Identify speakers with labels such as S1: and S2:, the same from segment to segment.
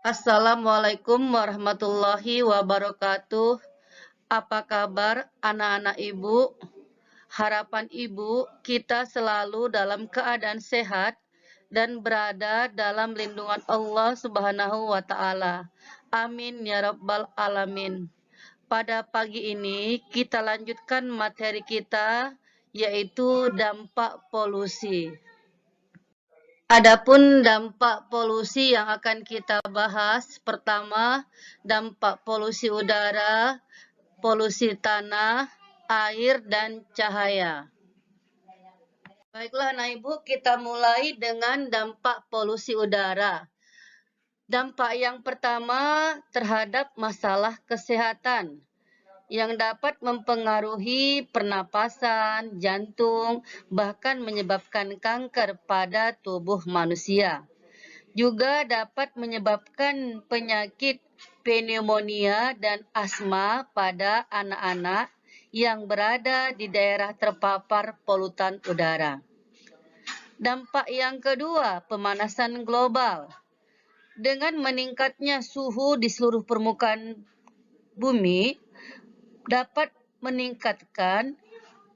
S1: Assalamualaikum warahmatullahi wabarakatuh. Apa kabar anak-anak ibu? Harapan ibu kita selalu dalam keadaan sehat dan berada dalam lindungan Allah Subhanahu wa Ta'ala. Amin ya Rabbal Alamin. Pada pagi ini kita lanjutkan materi kita, yaitu dampak polusi. Adapun dampak polusi yang akan kita bahas, pertama, dampak polusi udara, polusi tanah, air, dan cahaya. Baiklah anak ibu, kita mulai dengan dampak polusi udara. Dampak yang pertama terhadap masalah kesehatan yang dapat mempengaruhi pernapasan, jantung, bahkan menyebabkan kanker pada tubuh manusia. Juga dapat menyebabkan penyakit pneumonia dan asma pada anak-anak yang berada di daerah terpapar polutan udara. Dampak yang kedua, pemanasan global. Dengan meningkatnya suhu di seluruh permukaan bumi, dapat meningkatkan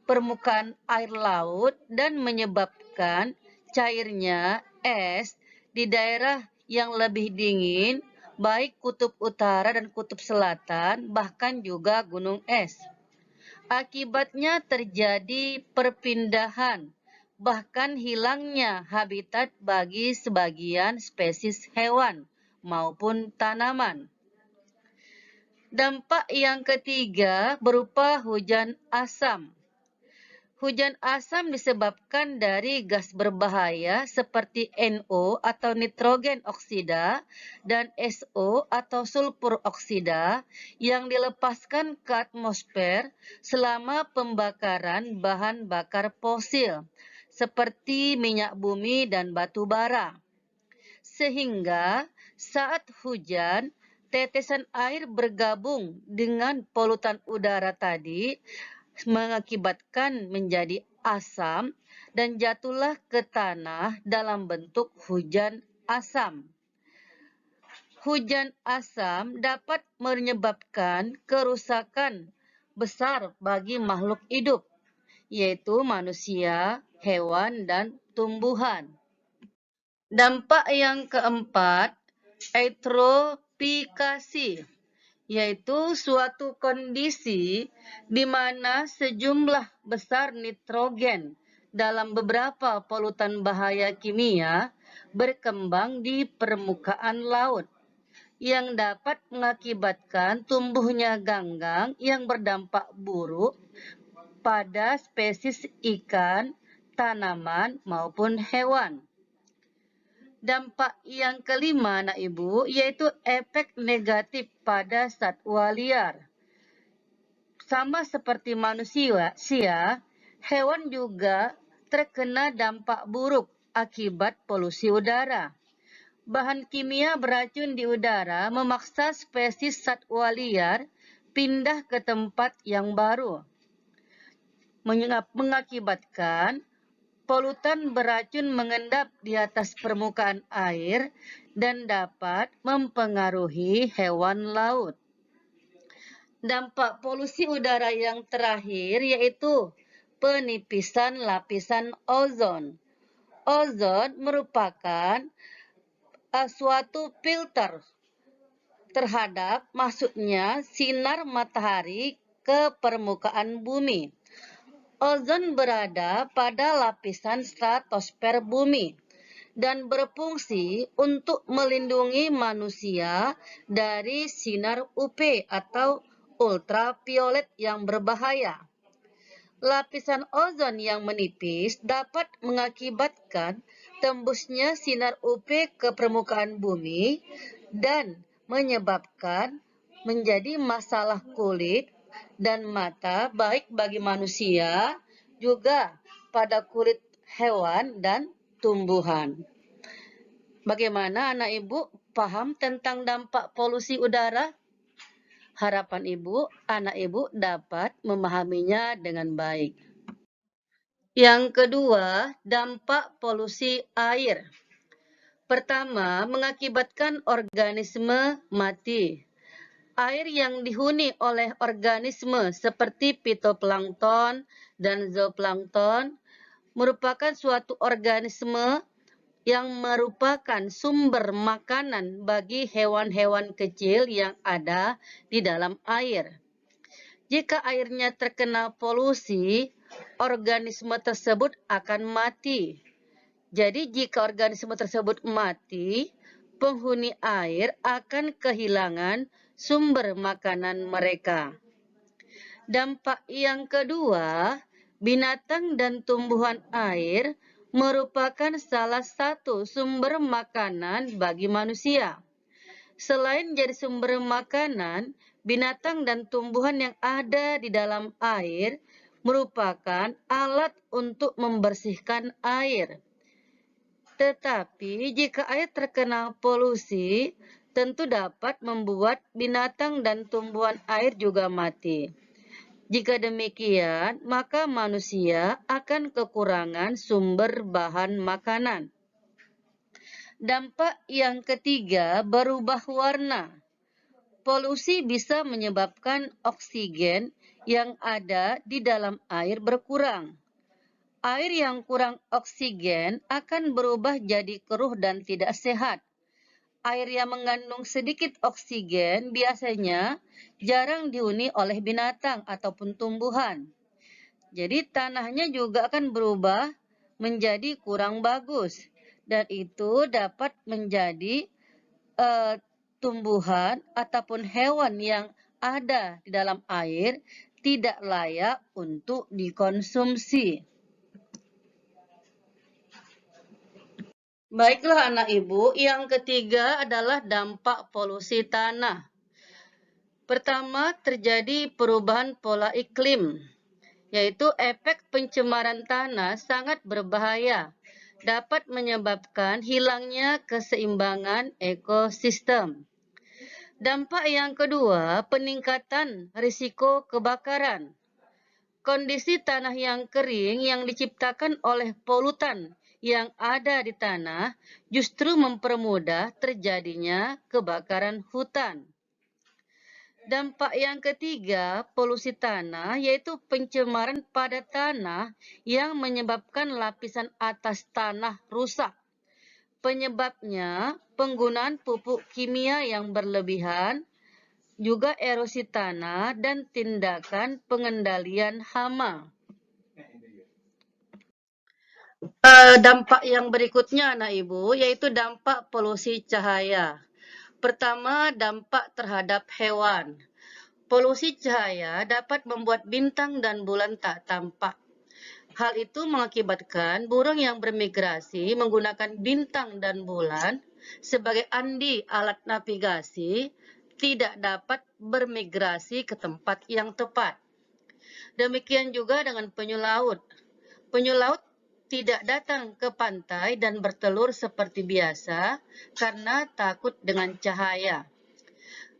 S1: permukaan air laut dan menyebabkan cairnya es di daerah yang lebih dingin, baik kutub utara dan kutub selatan, bahkan juga gunung es. Akibatnya terjadi perpindahan, bahkan hilangnya habitat bagi sebagian spesies hewan maupun tanaman. Dampak yang ketiga berupa hujan asam. Hujan asam disebabkan dari gas berbahaya seperti NO atau nitrogen oksida dan SO atau sulfur oksida yang dilepaskan ke atmosfer selama pembakaran bahan bakar fosil seperti minyak bumi dan batu bara. Sehingga saat hujan, tetesan air bergabung dengan polutan udara tadi mengakibatkan menjadi asam dan jatuhlah ke tanah dalam bentuk hujan asam. Hujan asam dapat menyebabkan kerusakan besar bagi makhluk hidup, yaitu manusia, hewan, dan tumbuhan. Dampak yang keempat, eutrofikasi, yaitu suatu kondisi di mana sejumlah besar nitrogen dalam beberapa polutan bahaya kimia berkembang di permukaan laut yang dapat mengakibatkan tumbuhnya ganggang yang berdampak buruk pada spesies ikan, tanaman, maupun hewan. Dampak yang kelima, anak ibu, yaitu efek negatif pada satwa liar. Sama seperti manusia, hewan juga terkena dampak buruk akibat polusi udara. Bahan kimia beracun di udara memaksa spesies satwa liar pindah ke tempat yang baru, mengakibatkan polutan beracun mengendap di atas permukaan air dan dapat mempengaruhi hewan laut. Dampak polusi udara yang terakhir yaitu penipisan lapisan ozon. Ozon merupakan suatu filter terhadap masuknya sinar matahari ke permukaan bumi. Ozon berada pada lapisan stratosfer bumi dan berfungsi untuk melindungi manusia dari sinar UV atau ultraviolet yang berbahaya. Lapisan ozon yang menipis dapat mengakibatkan tembusnya sinar UV ke permukaan bumi dan menyebabkan menjadi masalah kulit dan mata baik bagi manusia juga pada kulit hewan dan tumbuhan. Bagaimana anak ibu paham tentang dampak polusi udara? Harapan ibu, anak ibu dapat memahaminya dengan baik. Yang kedua, dampak polusi air. Pertama, mengakibatkan organisme mati. Air yang dihuni oleh organisme seperti fitoplankton dan zooplankton merupakan suatu organisme yang merupakan sumber makanan bagi hewan-hewan kecil yang ada di dalam air. Jika airnya terkena polusi, organisme tersebut akan mati. Jadi jika organisme tersebut mati, penghuni air akan kehilangan sumber makanan mereka. Dampak yang kedua, binatang dan tumbuhan air merupakan salah satu sumber makanan bagi manusia. Selain jadi sumber makanan, binatang dan tumbuhan yang ada di dalam air merupakan alat untuk membersihkan air. Tetapi jika air terkena polusi, tentu dapat membuat binatang dan tumbuhan air juga mati. Jika demikian, maka manusia akan kekurangan sumber bahan makanan. Dampak yang ketiga, berubah warna. Polusi bisa menyebabkan oksigen yang ada di dalam air berkurang. Air yang kurang oksigen akan berubah jadi keruh dan tidak sehat. Air yang mengandung sedikit oksigen biasanya jarang dihuni oleh binatang ataupun tumbuhan. Jadi tanahnya juga akan berubah menjadi kurang bagus. Dan itu dapat menjadi tumbuhan ataupun hewan yang ada di dalam air tidak layak untuk dikonsumsi. Baiklah anak ibu, yang ketiga adalah dampak polusi tanah. Pertama, terjadi perubahan pola iklim, yaitu efek pencemaran tanah sangat berbahaya, dapat menyebabkan hilangnya keseimbangan ekosistem. Dampak yang kedua, peningkatan risiko kebakaran. Kondisi tanah yang kering yang diciptakan oleh polutan yang ada di tanah justru mempermudah terjadinya kebakaran hutan. Dampak yang ketiga, polusi tanah, yaitu pencemaran pada tanah yang menyebabkan lapisan atas tanah rusak. Penyebabnya penggunaan pupuk kimia yang berlebihan, juga erosi tanah dan tindakan pengendalian hama. Dampak yang berikutnya anak ibu, yaitu dampak polusi cahaya. Pertama, dampak terhadap hewan. Polusi cahaya dapat membuat bintang dan bulan tak tampak. Hal itu mengakibatkan burung yang bermigrasi menggunakan bintang dan bulan sebagai andi alat navigasi tidak dapat bermigrasi ke tempat yang tepat. Demikian juga dengan penyu laut. Penyu laut tidak datang ke pantai dan bertelur seperti biasa karena takut dengan cahaya.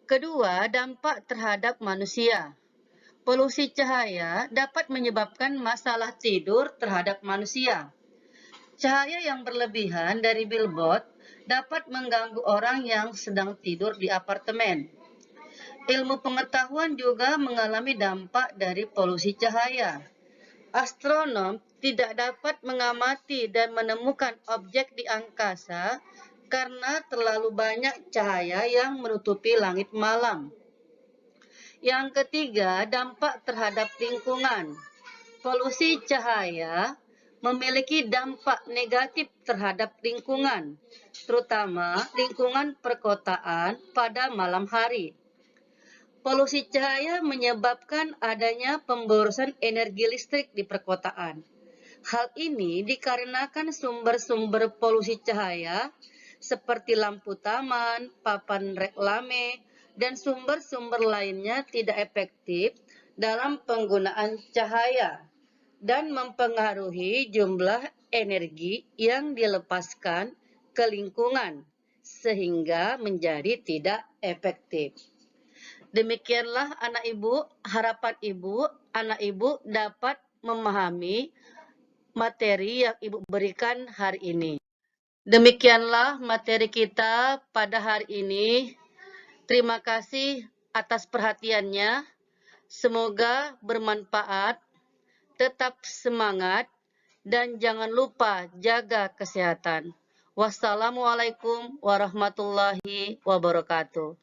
S1: Kedua, dampak terhadap manusia. Polusi cahaya dapat menyebabkan masalah tidur terhadap manusia. Cahaya yang berlebihan dari billboard dapat mengganggu orang yang sedang tidur di apartemen. Ilmu pengetahuan juga mengalami dampak dari polusi cahaya. Astronom tidak dapat mengamati dan menemukan objek di angkasa karena terlalu banyak cahaya yang menutupi langit malam. Yang ketiga, dampak terhadap lingkungan. Polusi cahaya memiliki dampak negatif terhadap lingkungan, terutama lingkungan perkotaan pada malam hari. Polusi cahaya menyebabkan adanya pemborosan energi listrik di perkotaan. Hal ini dikarenakan sumber-sumber polusi cahaya seperti lampu taman, papan reklame, dan sumber-sumber lainnya tidak efektif dalam penggunaan cahaya dan mempengaruhi jumlah energi yang dilepaskan ke lingkungan sehingga menjadi tidak efektif. Demikianlah anak ibu, harapan ibu, anak ibu dapat memahami materi yang ibu berikan hari ini. Demikianlah materi kita pada hari ini. Terima kasih atas perhatiannya. Semoga bermanfaat. Tetap semangat dan jangan lupa jaga kesehatan. Wassalamualaikum warahmatullahi wabarakatuh.